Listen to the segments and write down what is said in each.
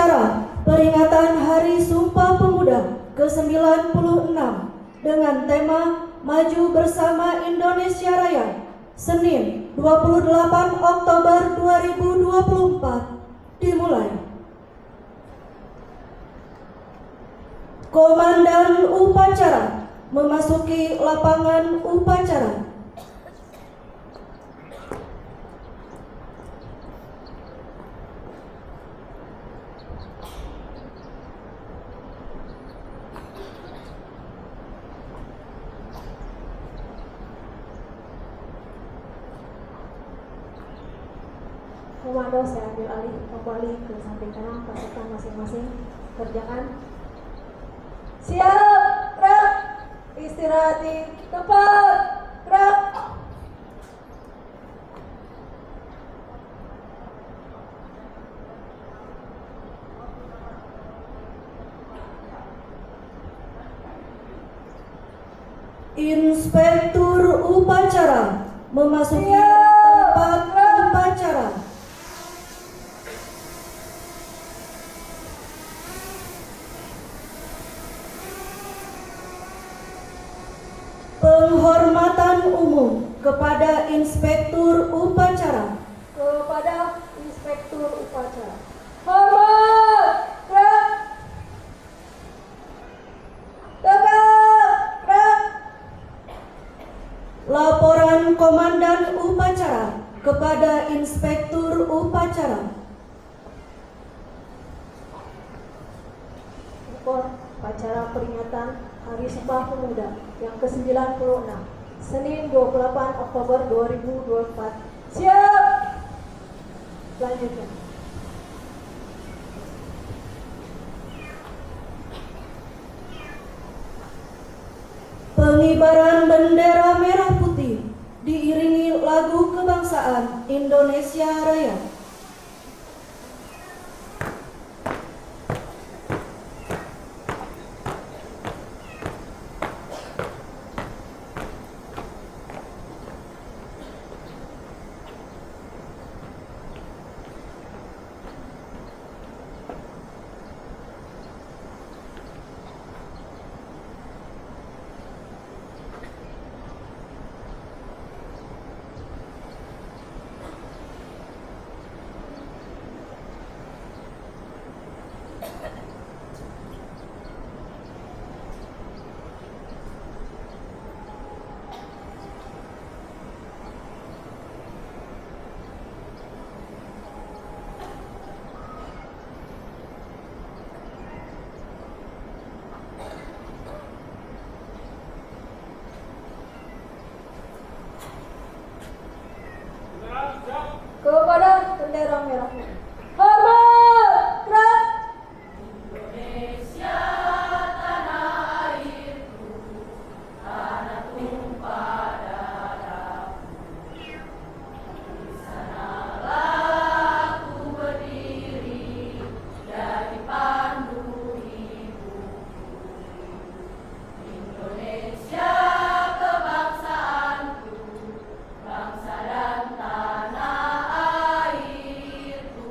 Upacara peringatan Hari Sumpah Pemuda ke-96 dengan tema Maju Bersama Indonesia Raya, Senin 28 Oktober 2024 dimulai. Komandan upacara memasuki lapangan upacara. Komando, saya ambil alih kembali ke samping kanan pasukan masing-masing. Kerjakan. Siap, gerak. Istirahat di tempat. Gerak. Inspektur upacara memasuki tempat upacara. Penghormatan umum kepada Inspektur upacara. Kepada Inspektur upacara. Hormat. Gerak. Tegak. Gerak. Laporan Komandan upacara kepada Inspektur upacara. Upacara peringatan Hari Sumpah Pemuda yang ke-96, Senin 28 Oktober 2024. Siap! Lanjutkan. Pengibaran bendera merah putih diiringi lagu kebangsaan Indonesia Raya. Kepada bendera merah putih. Hormat! Gerak! Indonesia tanah airku, tanah tumpah darahku. Di sanalah aku berdiri, jadi pandu hidupku. Indonesia kebangsaanku, bangsa dan tanah airku.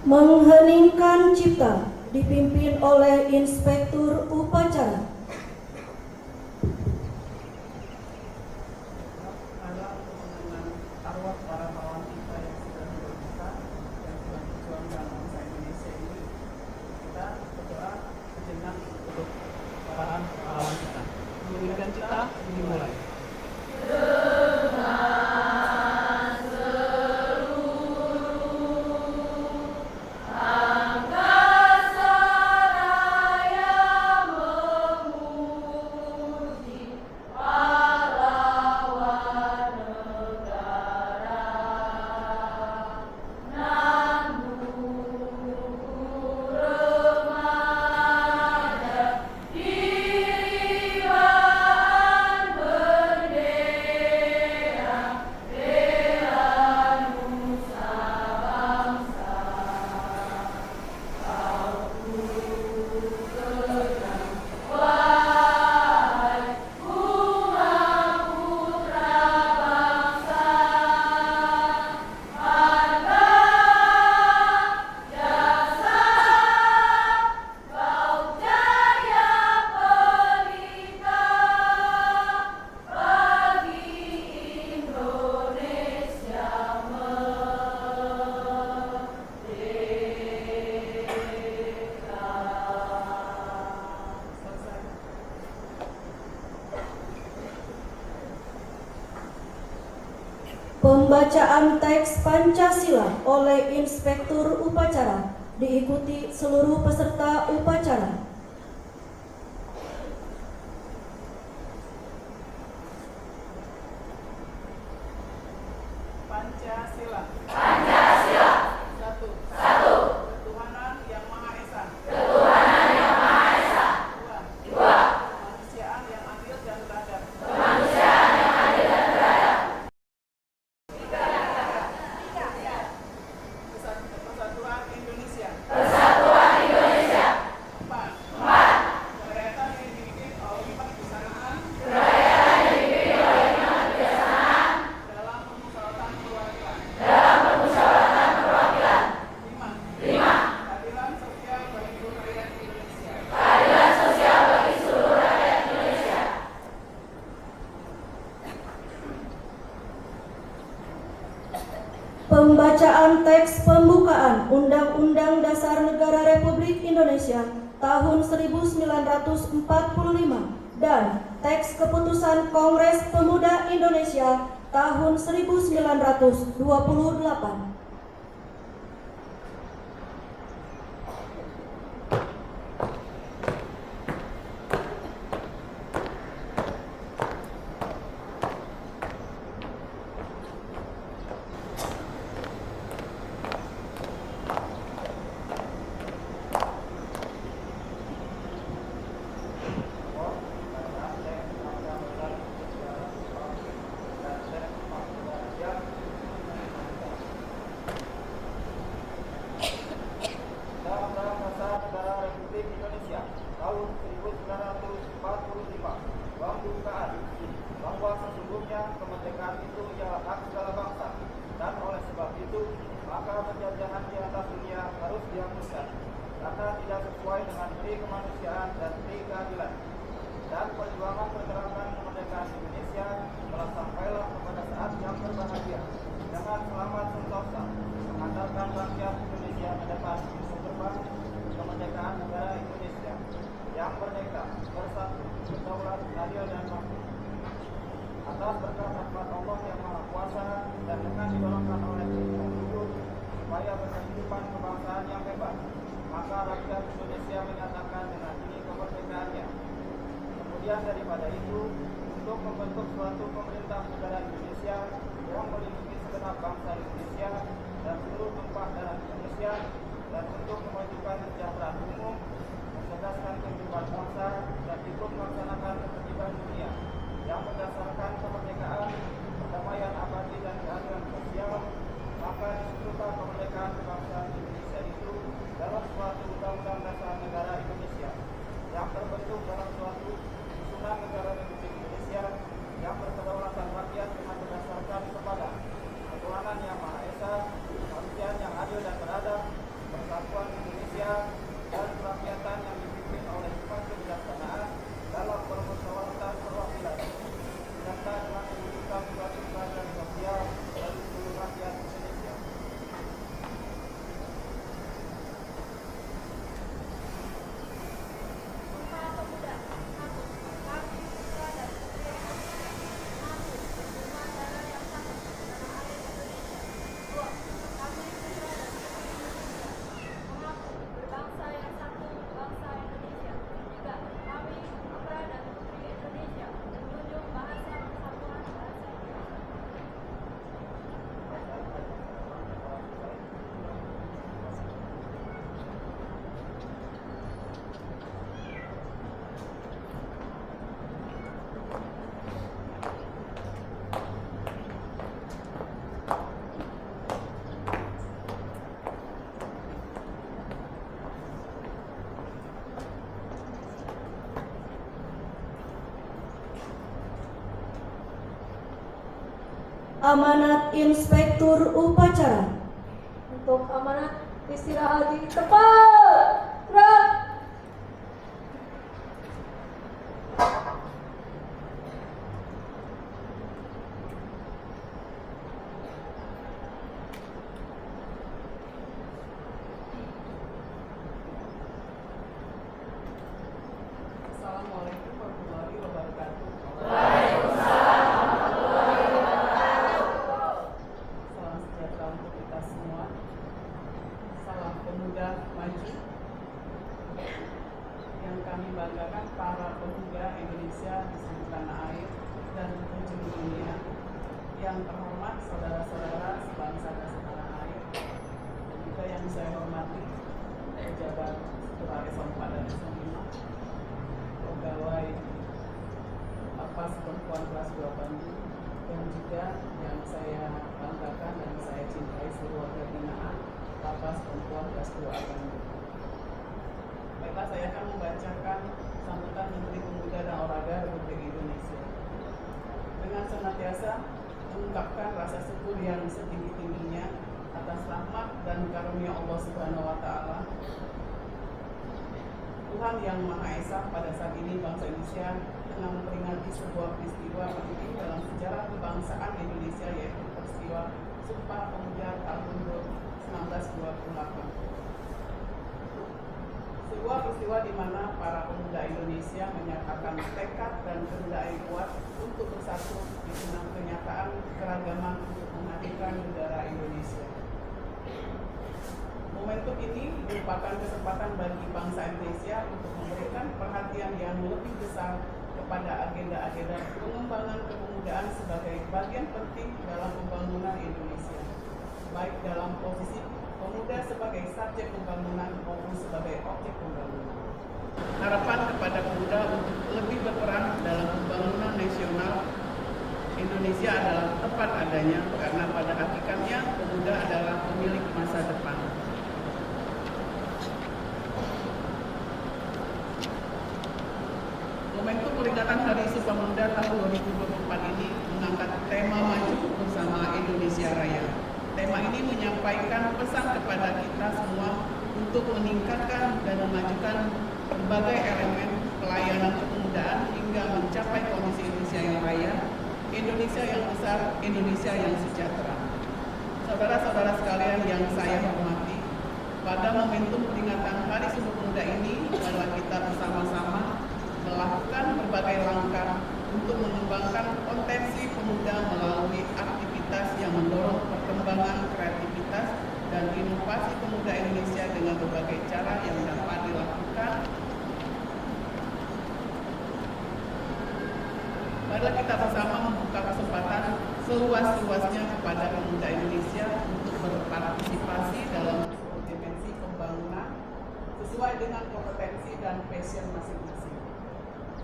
Mengheningkan cipta dipimpin oleh Inspektur Upacara. Adalah mengenang arwah para pahlawan kita yang sudah berduka, yang sudah berjuang dalam bangsa Indonesia ini. Kita berdoa sejenak untuk para pahlawan kita. Mengheningkan cipta dimulai. Pembacaan teks Pancasila oleh Inspektur Upacara diikuti seluruh peserta upacara. Pancasila. Pancasila. Satu. Satu. Ketuhanan yang Maha Esa. Ketuhanan yang Maha Esa. Dua. Dua. Kemanusiaan yang adil dan beradab. Kemanusiaan yang adil dan beradab. Persatuan Indonesia. Persatuan Indonesia. Empat. Empat. Kerakyatan yang dipimpin oleh lima kebijaksanaan Kerakyatan yang dipimpin oleh lima kebijaksanaan dalam permusyawaratan perwakilan. dalam permusyawaratan perwakilan. Lima. Lima. Keadilan sosial bagi seluruh rakyat Indonesia. Keadilan sosial bagi seluruh rakyat Indonesia. Pembacaan teks pembukaan Undang-Undang Dasar Negara Republik Indonesia tahun 1945 dan teks keputusan Kongres Pemuda Indonesia tahun 1928. Undang-Undang Dasar Negara Republik Indonesia tahun 1945 pembukaan bahwa sesungguhnya kemerdekaan itu ialah hak segala bangsa, dan oleh sebab itu maka penjajahan di atas dunia harus dihapuskan karena tidak sesuai dengan pri kemanusiaan dan pri keadilan. Dan perjuangan pergerakan kemerdekaan Indonesia telah sampailah kepada saat yang berbahagia dengan selamat sentosa mengantarkan rakyat Indonesia ke depan gerbang kemerdekaan negara Indonesia yang merdeka, bersatu, berdaulat, adil dan makmur. Atas berkat rahmat Allah yang Maha Kuasa dan dengan didorongkan oleh keinginan luhur supaya berkehidupan kebangsaan yang bebas, maka rakyat Indonesia menyatakan dengan ini kemerdekaannya. Kemudian daripada itu, untuk membentuk suatu pemerintah negara Indonesia yang melindungi segenap bangsa Indonesia dan seluruh tumpah darah Indonesia, dan untuk memajukan kesejahteraan umum, mencerdaskan kehidupan bangsa, dan ikut melaksanakan ketertiban dunia yang berdasarkan kemerdekaan, perdamaian abadi dan keadilan sosial, maka disebutlah kemerdekaan bangsa Indonesia itu dalam suatu Undang-Undang Dasar Negara Indonesia yang terbentuk dalam suatu susunan negara Republik Indonesia yang berkedaulatan rakyat dengan berdasarkan kepada ketuhanan yang Maha Esa, kemanusiaan yang adil dan beradab, Amanat Inspektur Upacara. Untuk amanat istirahat di tempat. Gerak. Assalamualaikum warahmatullahi wabarakatuh. Salam sejahtera untuk kita semua. Salam pemuda maju. Yang kami banggakan para pemuda Indonesia di seluruh tanah air dan penjuru dunia. Yang terhormat saudara-saudara sebangsa dan setanah air. Dan juga yang saya hormati pejabat Sekretaris 4 dan 5, pegawai Lapas Perempuan kelas 2 Bandung, dan juga yang saya banggakan dan saya cintai seluruh warga binaan Lapas Perempuan kelas 2 Bandung. Baiklah, saya akan membacakan sambutan Menteri Pemuda dan Olahraga Republik Indonesia. Dengan senantiasa mengungkapkan rasa syukur yang setinggi-tingginya atas rahmat dan karunia Allah Subhanahu wa Ta'ala, Tuhan Yang Maha Esa, pada saat ini bangsa Indonesia tengah memperingati sebuah peristiwa penting dalam sejarah kebangsaan Indonesia, yaitu peristiwa Sumpah Pemuda tahun 1928. Sebuah peristiwa di mana para pemuda Indonesia menyatakan tekad dan kehendak yang kuat untuk bersatu di tengah kenyataan keragaman untuk menghadirkan negara Indonesia. Momentum ini merupakan kesempatan bagi bangsa Indonesia untuk memberikan perhatian yang lebih besar kepada agenda-agenda pengembangan kepemudaan sebagai bagian penting dalam pembangunan Indonesia, baik dalam posisi pemuda sebagai subjek pembangunan maupun sebagai objek pembangunan. Harapan kepada pemuda untuk lebih berperan dalam pembangunan nasional Indonesia adalah tepat adanya, karena pada hakikatnya pemuda adalah pemilik masa depan. Momentum peringatan Hari Sumpah Pemuda tahun 2024 ini mengangkat tema Maju Bersama Indonesia Raya. Tema ini menyampaikan pesan kepada kita semua untuk meningkatkan dan memajukan berbagai elemen pelayanan kepemudaan hingga mencapai kondisi Indonesia yang raya, Indonesia yang besar, Indonesia yang sejahtera. Saudara-saudara sekalian yang saya hormati, pada momentum peringatan Hari Sumpah Pemuda ini adalah kita bersama-sama melakukan berbagai langkah untuk mengembangkan potensi pemuda melalui aktivitas yang mendorong perkembangan kreativitas dan inovasi pemuda Indonesia dengan berbagai cara yang dapat dilakukan. Marilah kita bersama membuka kesempatan seluas-luasnya kepada pemuda Indonesia untuk berpartisipasi dalam dimensi pembangunan sesuai dengan kompetensi dan passion masing-masing.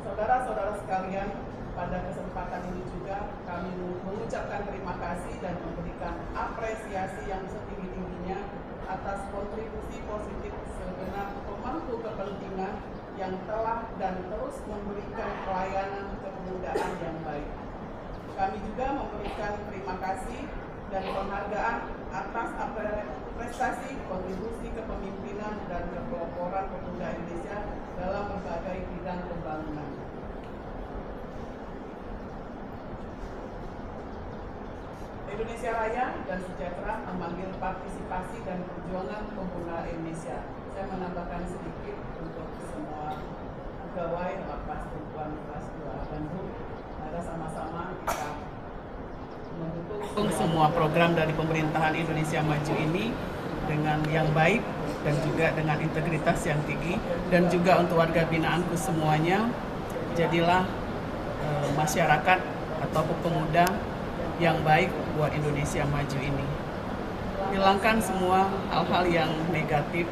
Saudara-saudara sekalian, pada kesempatan ini juga kami mengucapkan terima kasih dan memberikan apresiasi yang setinggi-tingginya atas kontribusi positif segenap pemangku kepentingan yang telah dan terus memberikan pelayanan kepemudaan yang baik. Kami juga memberikan terima kasih dan penghargaan atas prestasi, kontribusi kepemimpinan dan kepeloporan pemuda Indonesia dalam berbagai bidang pembangunan. Indonesia Raya dan Sejahtera memanggil partisipasi dan perjuangan pemuda Indonesia. Saya menambahkan sedikit untuk semua pegawai Lapas Perempuan kelas 2 Bandung. Mari sama-sama kita mendukung semua program dari pemerintahan Indonesia Maju ini dengan yang baik dan juga dengan integritas yang tinggi, dan juga untuk warga binaanku semuanya, jadilah masyarakat atau pemuda yang baik buat Indonesia Maju ini. Hilangkan semua hal-hal yang negatif.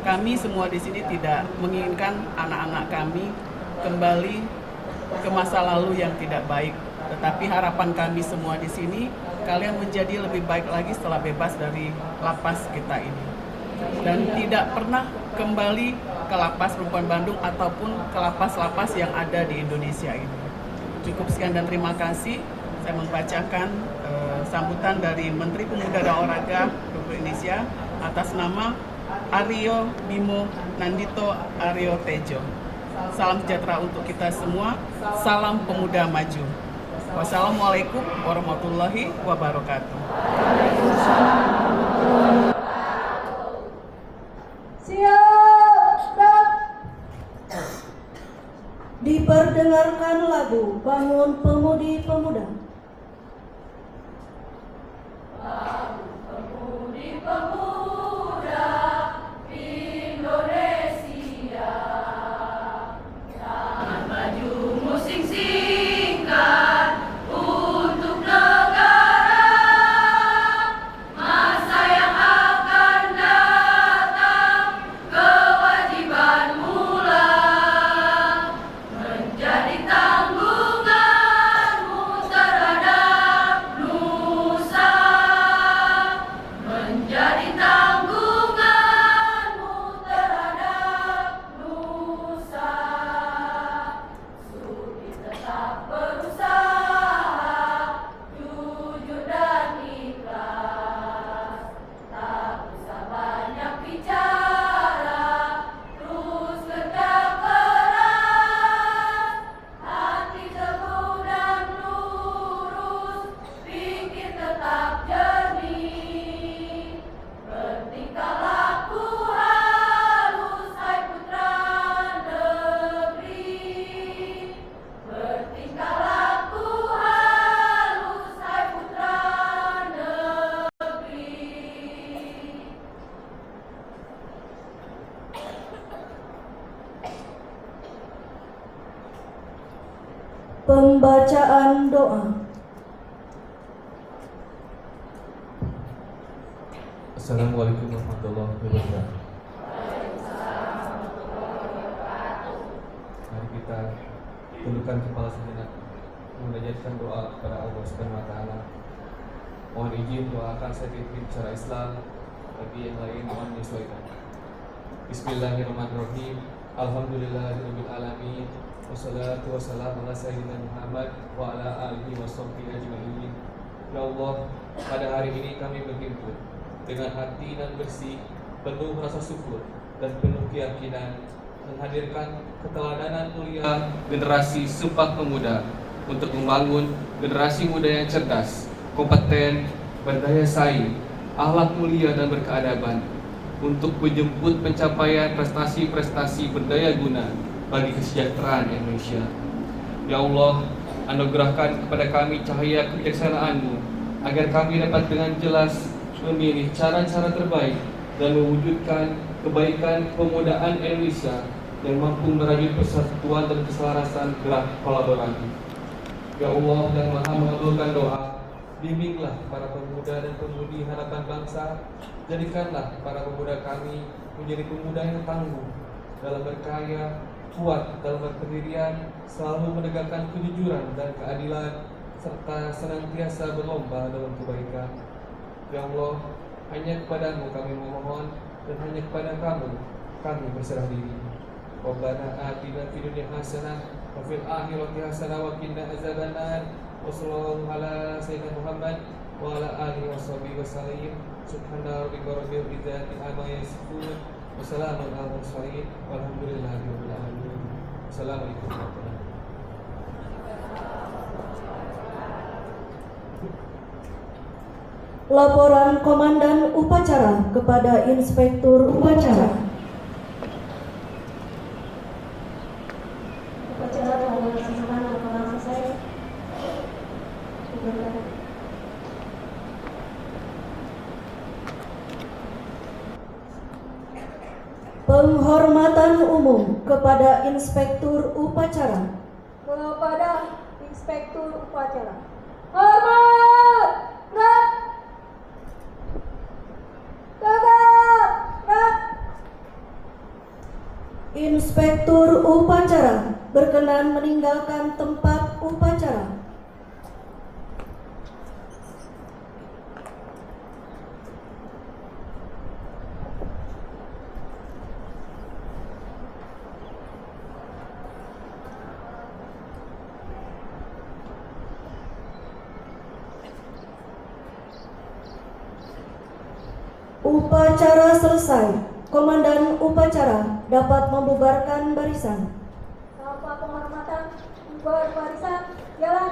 Kami semua di sini tidak menginginkan anak-anak kami kembali ke masa lalu yang tidak baik. Tetapi harapan kami semua di sini, kalian menjadi lebih baik lagi setelah bebas dari lapas kita ini. Dan tidak pernah kembali ke Lapas Perempuan Bandung ataupun ke lapas-lapas yang ada di Indonesia ini. Cukup sekian dan terima kasih. saya membacakan sambutan dari Menteri Pemuda dan Olahraga Republik Indonesia atas nama Aryo Bimo Nandito Aryo Tejo. Salam sejahtera untuk kita semua. Salam Pemuda Maju. Wassalamualaikum warahmatullahi wabarakatuh. Siap, gerak. Diperdengarkan lagu Bangun Pemudi Pemuda. Pembacaan doa. Assalamualaikum warahmatullahi wabarakatuh. Mari kita tundukkan kepala sejenak, menajatkan doa kepada Allah Subhanahu wa taala. Mohon izin doakan saya pimpin secara Islam, bagi yang lain mohon menyesuaikan. Bismillahirrahmanirrahim. Alhamdulillahirabbil alamin. Wassalatu wassalamu ala sayyidina Muhammad wa ala alihi washabbihi ajma'in. Ya Allah, pada hari ini kami berhimpun dengan hati yang bersih, penuh rasa syukur dan penuh keyakinan menghadirkan keteladanan mulia generasi Sumpah Pemuda untuk membangun generasi muda yang cerdas, kompeten, berdaya saing, akhlak mulia dan berkeadaban untuk menjemput pencapaian prestasi-prestasi berdaya guna bagi kesejahteraan Indonesia. Ya Allah, anugerahkan kepada kami cahaya kebijaksanaan-Mu agar kami dapat dengan jelas memilih cara-cara terbaik dan mewujudkan kebaikan pemudaan Indonesia yang mampu merajut persatuan dan keselarasan gerak kolaborasi. Ya Allah yang Maha mengabulkan doa, bimbinglah para pemuda dan pemudi harapan bangsa. Jadikanlah para pemuda kami menjadi pemuda yang tangguh dalam berkarya, kuat dalam berpendirian, selalu menegakkan kejujuran dan keadilan, serta senantiasa berlomba dalam kebaikan. Ya Allah, hanya kepadamu kami memohon dan hanya kepada kamu kami berserah diri. Rabbana atina fid dunya hasanah wa fil akhirati hasanah wa qina azabannar. Wa sallallahu ala sayyidina Muhammad wa ala alihi washabihi wasallam. Subhana rabbika rabbil izzati amma yasifun. Wassalamun ala mursalin walhamdulillahi rabbil alamin. Assalamualaikum warahmatullahi wabarakatuh. Laporan Komandan Upacara kepada Inspektur Upacara. Upacara telah dilaksanakan telah selesai. Penghormatan umum kepada Inspektur Upacara. Kepada Inspektur Upacara. Hormat! Gerak! Tegak! Gerak! Inspektur Upacara berkenan meninggalkan tempat upacara. Upacara selesai. Komandan upacara dapat membubarkan barisan. Tanpa penghormatan, barisan, jalan.